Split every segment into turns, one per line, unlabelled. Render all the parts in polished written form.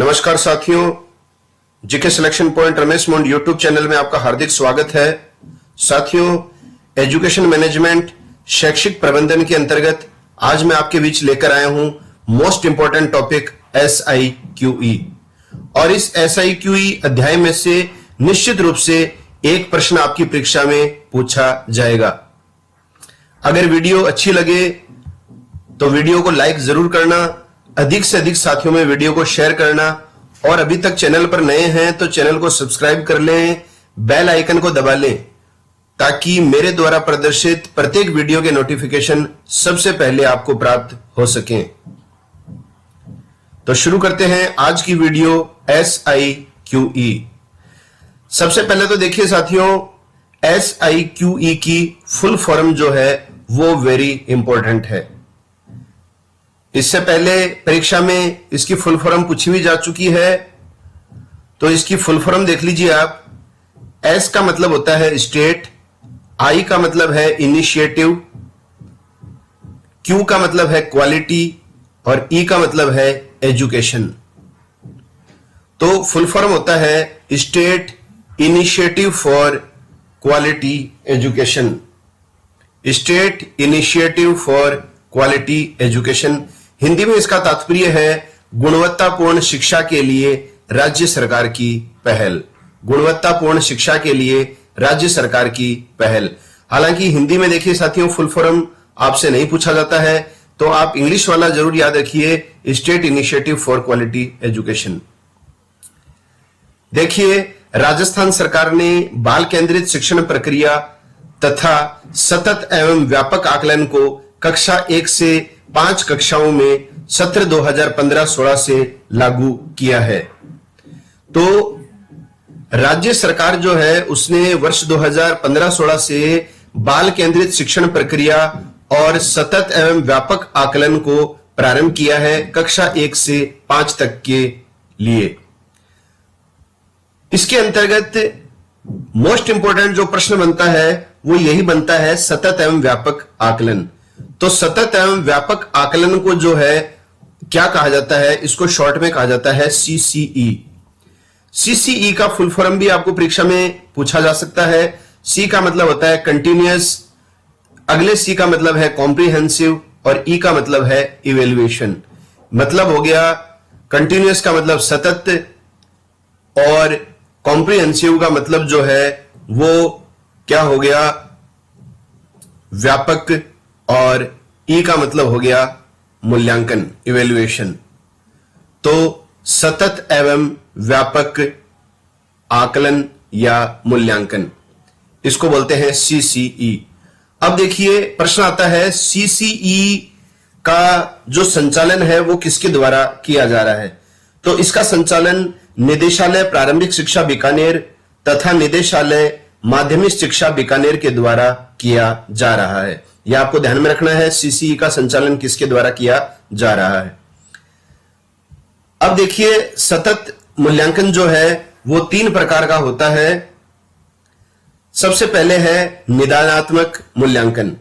नमस्कार साथियों, GK selection point Ramesh मोंड YouTube channel में आपका हार्दिक स्वागत है। साथियों, एजुकेशन मैनेजमेंट शैक्षिक प्रबंधन के अंतर्गत आज मैं आपके बीच लेकर आया हूं मोस्ट इंपॉर्टेंट टॉपिक SIQE। और इस SIQE अध्याय में से निश्चित रूप से एक प्रश्न आपकी परीक्षा में पूछा जाएगा। अगर वीडियो अच्छी लगे तो वीडियो को लाइक जरूर करना, अधिक से अधिक साथियों में वीडियो को शेयर करना, और अभी तक चैनल पर नए हैं तो चैनल को सब्सक्राइब कर लें, बेल आइकन को दबा लें ताकि मेरे द्वारा प्रदर्शित प्रत्येक वीडियो के नोटिफिकेशन सबसे पहले आपको प्राप्त हो सकें। तो शुरू करते हैं आज की वीडियो SIQE। सबसे पहले तो देखिए साथियों, SIQE की फुल फॉर्म जो है वो वेरी इंपॉर्टेंट है। इससे पहले परीक्षा में इसकी फुल फॉर्म पूछी भी जा चुकी है, तो इसकी फुल फॉर्म देख लीजिए आप। S का मतलब होता है स्टेट, I का मतलब है इनिशिएटिव, Q का मतलब है क्वालिटी और E का मतलब है एजुकेशन। तो फुल फॉर्म होता है state initiative for quality education. State initiative for quality education, Hindi में इसका तात्पर्य है गुणवत्तापूर्ण शिक्षा के लिए राज्य सरकार की पहल। गुणवत्तापूर्ण शिक्षा के लिए राज्य सरकार की पहल। हालांकि हिंदी में देखिए साथियों, फुल फॉर्म आपसे नहीं पूछा जाता है, तो आप इंग्लिश वाला जरूर याद रखिए, state initiative for quality education. देखिए, राजस्थान सरकार ने बाल केंद्रित शिक्षण प्रक्रिया तथा सतत एवं व्यापक आकलन को कक्षा 1 से 5 कक्षाओं में सत्र 2015-16 से लागू किया है। तो राज्य सरकार जो है उसने वर्ष 2015-16 से बाल केंद्रित शिक्षण प्रक्रिया और सतत एवं व्यापक आकलन को प्रारंभ किया है कक्षा 1 से 5 तक के लिए। इसके अंतर्गत मोस्ट इंपोर्टेंट जो प्रश्न बनता है वो यही बनता है, सतत एवं व्यापक आकलन। तो सतत एवं व्यापक आकलन को जो है क्या कहा जाता है, इसको शॉर्ट में कहा जाता है CCE। CCE का फुल फॉर्म भी आपको परीक्षा में पूछा जा सकता है। C का मतलब होता है कंटिन्यूअस, अगले C का मतलब है कॉम्प्रिहेंसिव और E का मतलब है इवेल्युएशन। मतलब हो गया कंटिन्यूअस का मतलब सतत और कॉम्प्रिहेंसिव का मतलब जो है वो क्या हो गया, व्यापक, और E का मतलब हो गया मूल्यांकन, इवेल्युएशन। तो सतत एवं व्यापक आकलन या मूल्यांकन, इसको बोलते हैं CCE। अब देखिए प्रश्न आता है, CCE का जो संचालन है वो किसके द्वारा किया जा रहा है। तो इसका संचालन निदेशालय प्रारंभिक शिक्षा बीकानेर तथा निदेशालय माध्यमिक शिक्षा बीकानेर के द्वारा किया जा रहा है। यह आपको ध्यान में रखना है, CCE का संचालन किसके द्वारा किया जा रहा है। अब देखिए, सतत मूल्यांकन जो है वो 3 प्रकार का होता है। सबसे पहले है निदानात्मक मूल्यांकन।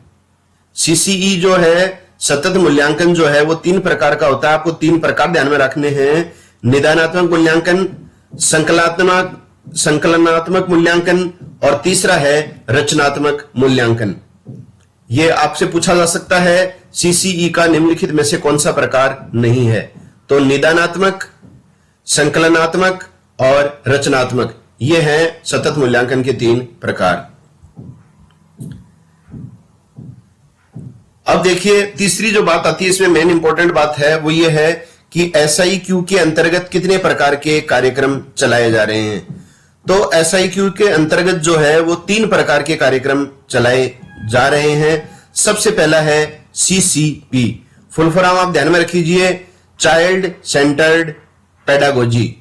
CCE जो है, सतत मूल्यांकन जो है वो 3 प्रकार का होता है। आपको 3 प्रकार ध्यान में रखने हैं, निदानात्मक मूल्यांकन, संकलनात्मक मूल्यांकन और तीसरा है रचनात्मक मूल्यांकन। यह आपसे पूछा जा सकता है CCE का निम्नलिखित में से कौन सा प्रकार नहीं है। तो निदानात्मक, संकलनात्मक और रचनात्मक, ये हैं सतत मूल्यांकन के 3 प्रकार। अब देखिए, तीसरी जो बात आती है, इसमें मेन इंपॉर्टेंट बात है वो ये है कि SIQ के अंतर्गत कितने प्रकार के कार्यक्रम चलाए जा रहे हैं। तो SIQ के अंतर्गत जो है वो 3 प्रकार के कार्यक्रम चलाए जा रहे हैं। सबसे पहला है CCP। फुल फॉर्म आप ध्यान में रखिए, चाइल्ड सेंटर्ड पेडागोजी।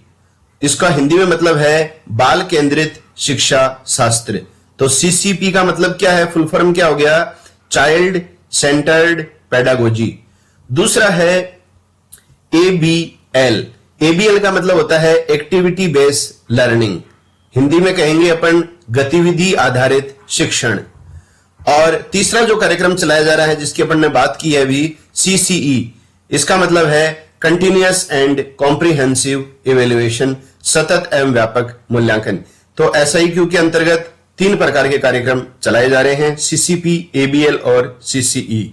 इसका हिंदी में मतलब है बाल केंद्रित शिक्षा शास्त्र। तो CCP का मतलब क्या है, फुल फॉर्म क्या हो गया, चाइल्ड सेंटर्ड पेडागोजी। दूसरा है ABL। ABL का मतलब होता है एक्टिविटी बेस्ड लर्निंग, हिंदी में कहेंगे अपन गतिविधि आधारित शिक्षण। और तीसरा जो कार्यक्रम चलाया जा रहा है जिसकी अपन ने बात की है अभी, CCE, इसका मतलब है कंटिन्यूअस एंड कॉम्प्रिहेंसिव इवेल्युएशन, सतत एवं व्यापक मूल्यांकन। तो SIQ के अंतर्गत 3 प्रकार के कार्यक्रम चलाए जा रहे हैं, CCP, ABL और CCE।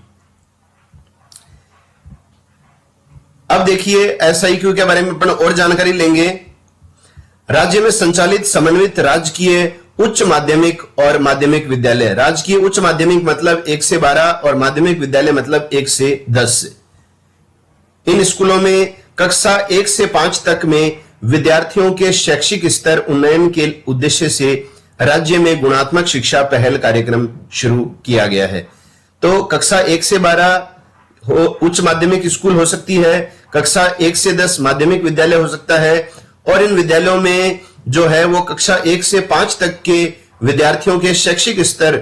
अब देखिए SIQ के बारे में अपन और जानकारी लेंगे। राज्य में संचालित समन्वित राजकीय उच्च माध्यमिक और माध्यमिक विद्यालय। राजकीय उच्च माध्यमिक मतलब 1 से 12 और माध्यमिक विद्यालय मतलब 1 से 10। इन स्कूलों में कक्षा 1 से 5 तक में विद्यार्थियों के शैक्षिक स्तर उन्नयन के उद्देश्य से राज्य में गुणात्मक शिक्षा पहल कार्यक्रम शुरू किया गया है। तो कक्षा 1 से 12 उच्च माध्यमिक स्कूल हो सकती है, कक्षा 1 से 10 माध्यमिक विद्यालय हो सकता है, और इन विद्यालयों में जो है वो कक्षा 1 से 5 तक के विद्यार्थियों के शैक्षिक स्तर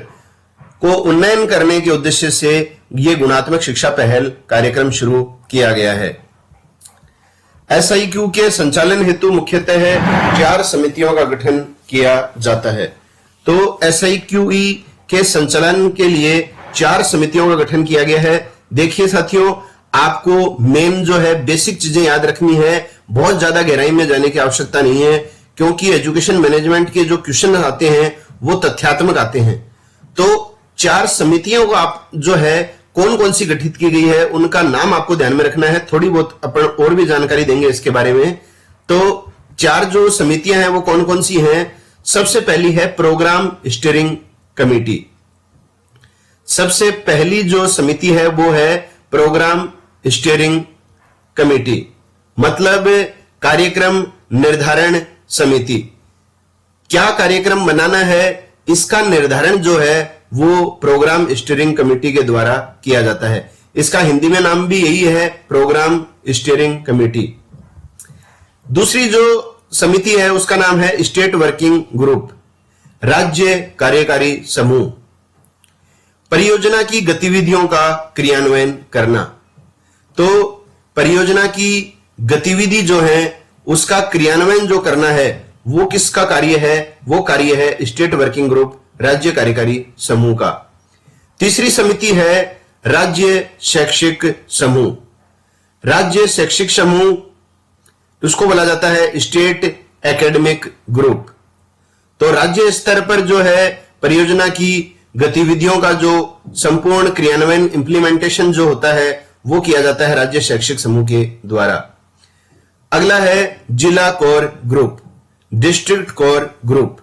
को उन्नयन करने के उद्देश्य से ये गुणात्मक शिक्षा पहल कार्यक्रम शुरू किया गया है। SIQ के संचालन हेतु मुख्यतः 4 समितियों का गठन किया जाता है। तो SIQE के संचालन के लिए 4 समितियों का गठन किया गया है। देखिए साथियों, आपको मेन जो है बेसिक चीजें याद रखनी है, बहुत ज्यादा गहराई में जाने की आवश्यकता नहीं है, क्योंकि एजुकेशन मैनेजमेंट के जो क्वेश्चन आते हैं वो तथ्यात्मक आते हैं। तो 4 समितियों को आप जो है कौन कौन सी गठित की गई है उनका नाम आपको ध्यान में रखना है। थोड़ी बहुत अपन और भी जानकारी देंगे इसके बारे में। तो 4 जो समितियां हैं वो कौन कौन सी हैं? सबसे पहली है प्रोग्राम स्टीयरिंग कमेटी। सबसे पहली जो समिति है वो है प्रोग्राम स्टीयरिंग कमेटी, मतलब कार्यक्रम निर्धारण समिति। क्या कार्यक्रम बनाना है इसका निर्धारण जो है वो प्रोग्राम स्टीयरिंग कमेटी के द्वारा किया जाता है। इसका हिंदी में नाम भी यही है, प्रोग्राम स्टीयरिंग कमेटी। दूसरी जो समिति है उसका नाम है स्टेट वर्किंग ग्रुप, राज्य कार्यकारी समूह। परियोजना की गतिविधियों का क्रियान्वयन करना। तो परियोजना की गतिविधि जो है उसका क्रियान्वयन जो करना है वो किसका कार्य है? वो कार्य है स्टेट वर्किंग ग्रुप, राज्य कार्यकारी समूह का। तीसरी समिति है राज्य शैक्षिक समूह। राज्य शैक्षिक समूह उसको बोला जाता है स्टेट एकेडमिक ग्रुप। तो राज्य स्तर पर जो है परियोजना की गतिविधियों का जो संपूर्ण क्रियान्वयन इंप्लीमेंटेशन जो होता है वो किया जाता है राज्य शैक्षिक समूह के द्वारा। अगला है जिला core group, district core group.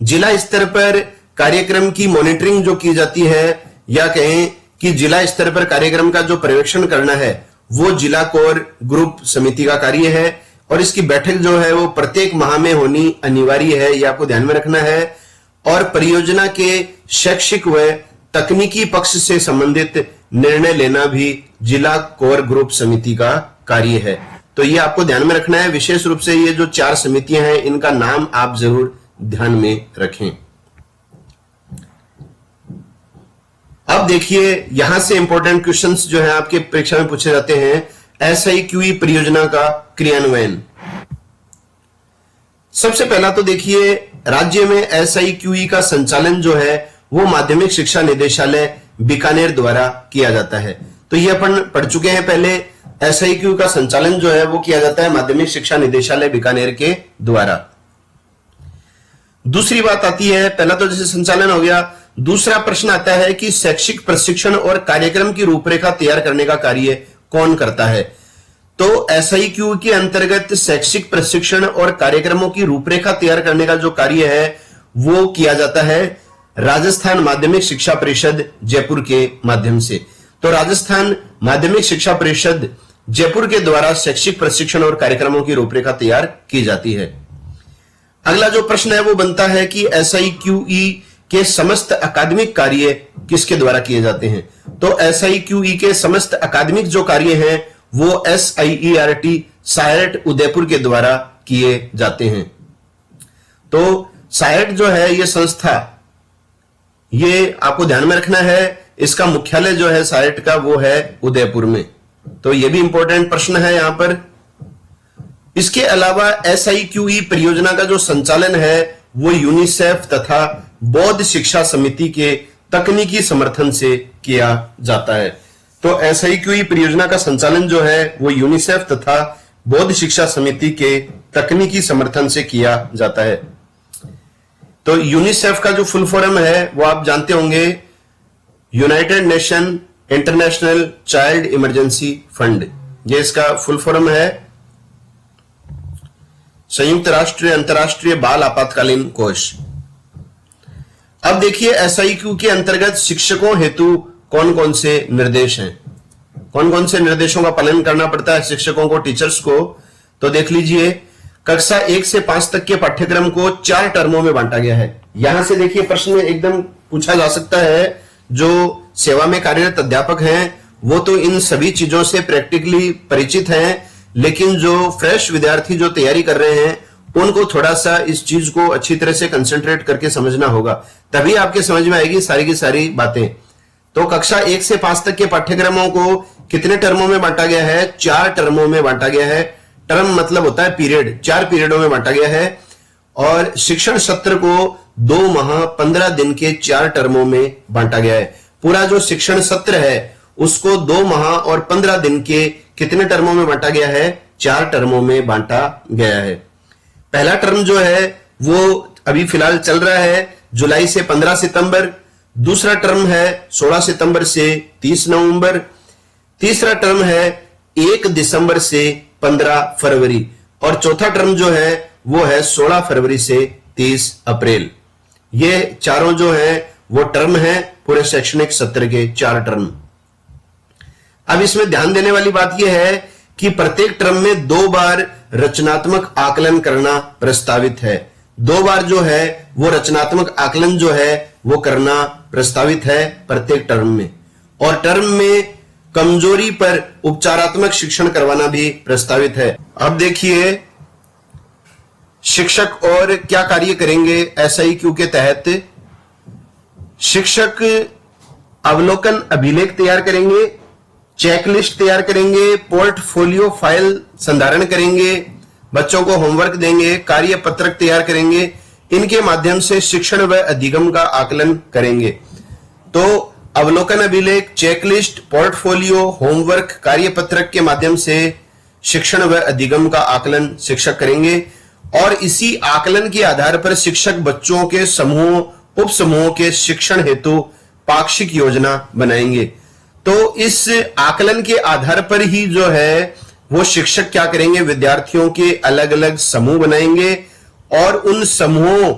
जिला स्तर पर कार्यक्रम की मॉनिटरिंग जो की जाती है, या कहें कि जिला स्तर पर कार्यक्रम का जो पर्यवेक्षण करना है वो जिला कोर ग्रुप समिति का कार्य है, और इसकी बैठक जो है वो प्रत्येक माह में होनी अनिवार्य है, ये आपको ध्यान में रखना है। और परियोजना के शैक्षिक व तकनीकी पक्ष से संबंधित निर्णय लेना भी जिला कोर ग्रुप समिति का कार्य है। तो ये आपको ध्यान में रखना है। विशेष रूप से ये जो 4 समितियां हैं इनका नाम आप जरूर ध्यान में रखें। अब देखिए यहां से इंपॉर्टेंट क्वेश्चंस जो है आपके परीक्षा में पूछे जाते हैं। SIQE परियोजना का क्रियान्वयन। सबसे पहला तो देखिए राज्य में SIQE का संचालन जो है वो माध्यमिक शिक्षा निदेशालय बीकानेर द्वारा किया जाता है। तो ये अपन पढ़ चुके हैं पहले। SIQE का संचालन जो है वो किया जाता है माध्यमिक शिक्षा निदेशालय बीकानेर के द्वारा। दूसरी बात आती है, पहला तो जैसे संचालन हो गया, दूसरा प्रश्न आता है कि शैक्षिक प्रशिक्षण और कार्यक्रम की रूपरेखा तैयार करने का कार्य कौन करता है? तो SIQE के अंतर्गत शैक्षिक प्रशिक्षण और कार्यक्रमों की रूपरेखा तैयार करने का जो कार्य है वो किया जाता है राजस्थान माध्यमिक शिक्षा परिषद जयपुर के माध्यम से। तो राजस्थान माध्यमिक शिक्षा परिषद जयपुर के द्वारा शैक्षिक प्रशिक्षण और कार्यक्रमों की रूपरेखा तैयार की जाती है। अगला जो प्रश्न है वो बनता है कि SIQE के समस्त अकादमिक कार्य किसके द्वारा किए जाते हैं? तो SIQE के समस्त अकादमिक जो कार्य हैं वो SIERT सायरट उदयपुर के द्वारा किए जाते हैं। तो सायरट जो है ये संस्था, ये आपको ध्यान में रखना है, इसका मुख्यालय जो है सायरट का वो है उदयपुर में। तो ये भी इंपॉर्टेंट प्रश्न है यहां पर। इसके अलावा SIQE परियोजना का जो संचालन है वो यूनिसेफ तथा बौद्ध शिक्षा समिति के तकनीकी समर्थन से किया जाता है। तो SIQE परियोजना का संचालन जो है वो यूनिसेफ तथा बौद्ध शिक्षा समिति के तकनीकी समर्थन से किया जाता है। तो यूनिसेफ का जो फुल फॉर्म है वो आप जानते होंगे, United nation international child emergency fund, ये इसका फुल फॉर्म है, संयुक्त राष्ट्र अंतरराष्ट्रीय बाल आपातकालीन कोष। अब देखिए SIQE के अंतर्गत शिक्षकों हेतु कौन कौन से निर्देश हैं, कौन कौन से निर्देशों का पालन करना पड़ता है शिक्षकों को, टीचर्स को। तो देख लीजिए, कक्षा 1 से 5 तक के पाठ्यक्रम को 4 टर्मों में बांटा गया है। यहां से देखिए प्रश्न एकदम पूछा जा सकता है, जो सेवा में कार्यरत अध्यापक हैं वो तो इन सभी चीजों से प्रैक्टिकली परिचित हैं, लेकिन जो फ्रेश विद्यार्थी जो तैयारी कर रहे हैं उनको थोड़ा सा इस चीज को अच्छी तरह से कंसंट्रेट करके समझना होगा, तभी आपके समझ में आएगी सारी की सारी बातें। तो कक्षा 1 से 5 तक के पाठ्यक्रमों को कितने टर्मों में बांटा गया है? 4 टर्मों में बांटा गया है। टर्म मतलब होता है पीरियड, 4 पीरियडों में बांटा गया है। और शिक्षण सत्र को 2 माह 15 दिन के 4 टर्मों में बांटा गया है। पूरा जो शिक्षण सत्र है उसको 2 माह और 15 दिन के कितने टर्मों में बांटा गया है? 4 टर्मों में बांटा गया है। पहला टर्म जो है वो अभी फिलहाल चल रहा है जुलाई से 15 सितंबर, दूसरा टर्म है 16 सितंबर से 30 नवंबर, तीसरा टर्म है 1 दिसंबर से 15 फरवरी और चौथा टर्म जो है वो है 16 फरवरी से 30 अप्रैल। ये चारों जो है वो टर्म है पूरे शैक्षणिक सत्र के 4 टर्म। अब इसमें ध्यान देने वाली बात यह है कि प्रत्येक टर्म में 2 बार रचनात्मक आकलन करना प्रस्तावित है। 2 बार जो है वो रचनात्मक आकलन जो है वो करना प्रस्तावित है प्रत्येक टर्म में, और टर्म में कमजोरी पर उपचारात्मक शिक्षण करवाना भी प्रस्तावित है। अब देखिए शिक्षक और क्या कार्य करेंगे SIQE के तहत। शिक्षक अवलोकन अभिलेख तैयार करेंगे, चेकलिस्ट तैयार करेंगे, पोर्टफोलियो फाइल संधारण करेंगे, बच्चों को होमवर्क देंगे, कार्य पत्रक तैयार करेंगे। इनके माध्यम से शिक्षण व अधिगम का आकलन करेंगे। तो अवलोकन अभिलेख, चेकलिस्ट, पोर्टफोलियो, होमवर्क, कार्य पत्रक के माध्यम से शिक्षण व अधिगम का आकलन शिक्षक करेंगे, और इसी आकलन के आधार पर शिक्षक बच्चों के समूहों, उप समूहों के शिक्षण हेतु पाक्षिक योजना बनाएंगे। तो इस आकलन के आधार पर ही जो है वो शिक्षक क्या करेंगे, विद्यार्थियों के अलग अलग समूह बनाएंगे और उन समूहों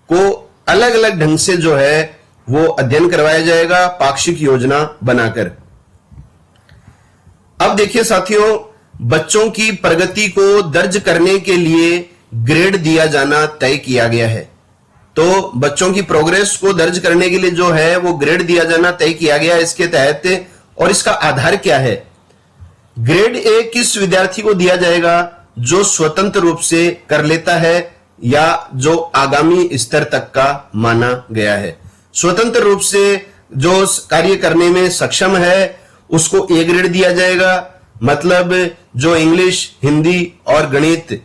को अलग अलग ढंग से जो है वो अध्ययन करवाया जाएगा पाक्षिक योजना बनाकर। अब देखिए साथियों, बच्चों की प्रगति को दर्ज करने के लिए ग्रेड दिया जाना तय किया गया है। तो बच्चों की प्रोग्रेस को दर्ज करने के लिए जो है वो ग्रेड दिया जाना तय किया गया है इसके तहत। और इसका आधार क्या है? ग्रेड ए किस विद्यार्थी को दिया जाएगा? जो स्वतंत्र रूप से कर लेता है या जो आगामी स्तर तक का माना गया है। स्वतंत्र रूप से जो कार्य करने में सक्षम है उसको ए ग्रेड दिया जाएगा। मतलब जो इंग्लिश, हिंदी और गणित,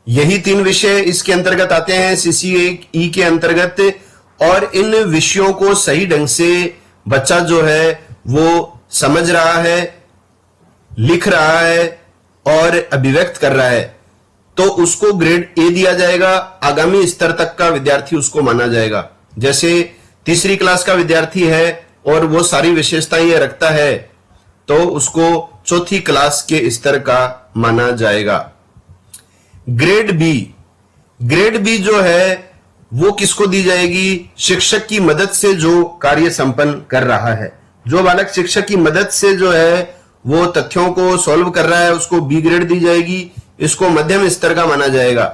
यही 3 विषय इसके अंतर्गत आते हैं CCE के अंतर्गत, और इन विषयों को सही ढंग से बच्चा जो है वो समझ रहा है, लिख रहा है और अभिव्यक्त कर रहा है, तो उसको ग्रेड ए दिया जाएगा। आगामी स्तर तक का विद्यार्थी उसको माना जाएगा। जैसे तीसरी क्लास का विद्यार्थी है और वो सारी विशेषताएं ये रखता है, तो उसको चौथी क्लास के स्तर का माना जाएगा। ग्रेड बी जो है वो किसको दी जाएगी? शिक्षक की मदद से जो कार्य संपन्न कर रहा है। जो बालक शिक्षक की मदद से जो है वो तथ्यों को सॉल्व कर रहा है उसको बी ग्रेड दी जाएगी। इसको मध्यम स्तर का माना जाएगा।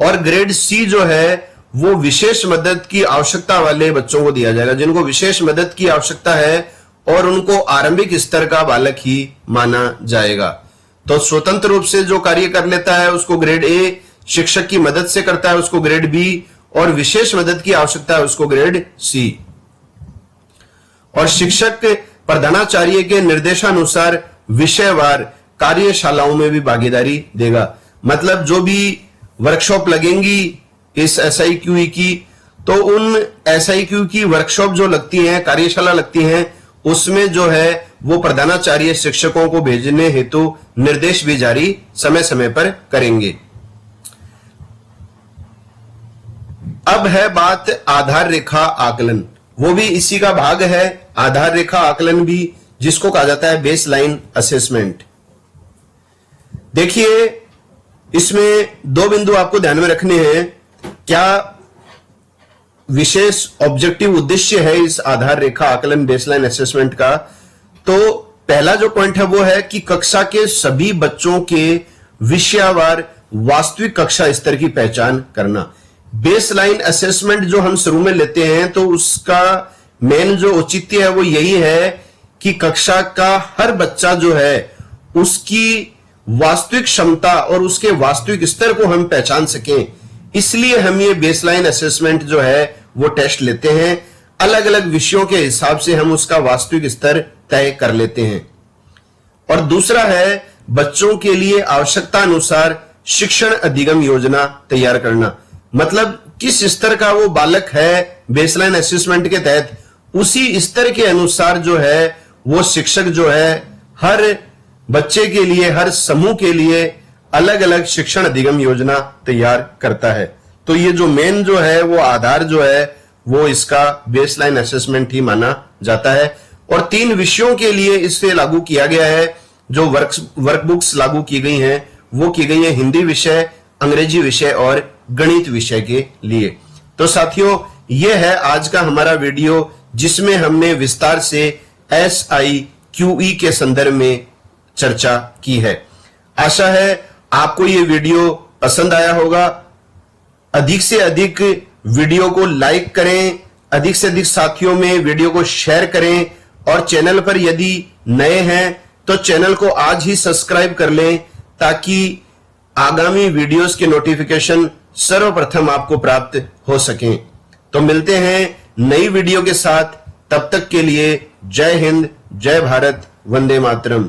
और ग्रेड सी जो है वो विशेष मदद की आवश्यकता वाले बच्चों को दिया जाएगा, जिनको विशेष मदद की आवश्यकता है और उनको आरंभिक स्तर का बालक ही माना जाएगा। तो स्वतंत्र रूप से जो कार्य कर लेता है उसको ग्रेड ए, शिक्षक की मदद से करता है उसको ग्रेड बी, और विशेष मदद की आवश्यकता है उसको ग्रेड सी। और शिक्षक प्रधानाचार्य के निर्देशानुसार विषयवार कार्यशालाओं में भी भागीदारी देगा। मतलब जो भी वर्कशॉप लगेंगी इस SIQE की, तो उन SIQE की वर्कशॉप जो लगती हैं, कार्यशाला लगती हैं, उसमें जो है वो प्रधानाचार्य शिक्षकों को भेजने हेतु निर्देश भी जारी समय समय पर करेंगे। अब है बात आधार रेखा आकलन, वो भी इसी का भाग है। आधार रेखा आकलन भी जिसको कहा जाता है बेस लाइन असेसमेंट। देखिए, इसमें दो बिंदु आपको ध्यान में रखने हैं। क्या विशेष ऑब्जेक्टिव उद्देश्य है इस आधार रेखा आकलन बेसलाइन असेसमेंट का? तो पहला जो पॉइंट है वो है कि कक्षा के सभी बच्चों के विषयवार वास्तविक कक्षा स्तर की पहचान करना। बेसलाइन असेसमेंट जो हम शुरू में लेते हैं तो उसका मेन जो औचित्य है वो यही है कि कक्षा का हर बच्चा जो है उसकी वास्तविक क्षमता और उसके वास्तविक स्तर को हम पहचान सकें, इसलिए हम ये बेसलाइन असेसमेंट जो है वो टेस्ट लेते हैं। अलग अलग विषयों के हिसाब से हम उसका वास्तविक स्तर तय कर लेते हैं। और दूसरा है बच्चों के लिए आवश्यकता अनुसार शिक्षण अधिगम योजना तैयार करना। मतलब किस स्तर का वो बालक है बेसलाइन असेसमेंट के तहत, उसी स्तर के अनुसार जो है वो शिक्षक जो है हर बच्चे के लिए, हर समूह के लिए अलग अलग शिक्षण अधिगम योजना तैयार करता है। तो ये जो मेन जो है वो आधार जो है वो इसका बेसलाइन असेसमेंट ही माना जाता है। और 3 विषयों के लिए इसे लागू किया गया है। जो वर्कबुक्स लागू की गई हैं वो की गई है हिंदी विषय, अंग्रेजी विषय और गणित विषय के लिए। तो साथियों, ये है आज का हमारा वीडियो जिसमें हमने विस्तार से SIQE के संदर्भ में चर्चा की है। आशा है आपको ये वीडियो पसंद आया होगा। अधिक से अधिक वीडियो को लाइक करें, अधिक से अधिक साथियों में वीडियो को शेयर करें और चैनल पर यदि नए हैं तो चैनल को आज ही सब्सक्राइब कर लें ताकि आगामी वीडियोस के नोटिफिकेशन सर्वप्रथम आपको प्राप्त हो सकें। तो मिलते हैं नई वीडियो के साथ, तब तक के लिए जय हिंद, जय भारत, वंदे मातरम।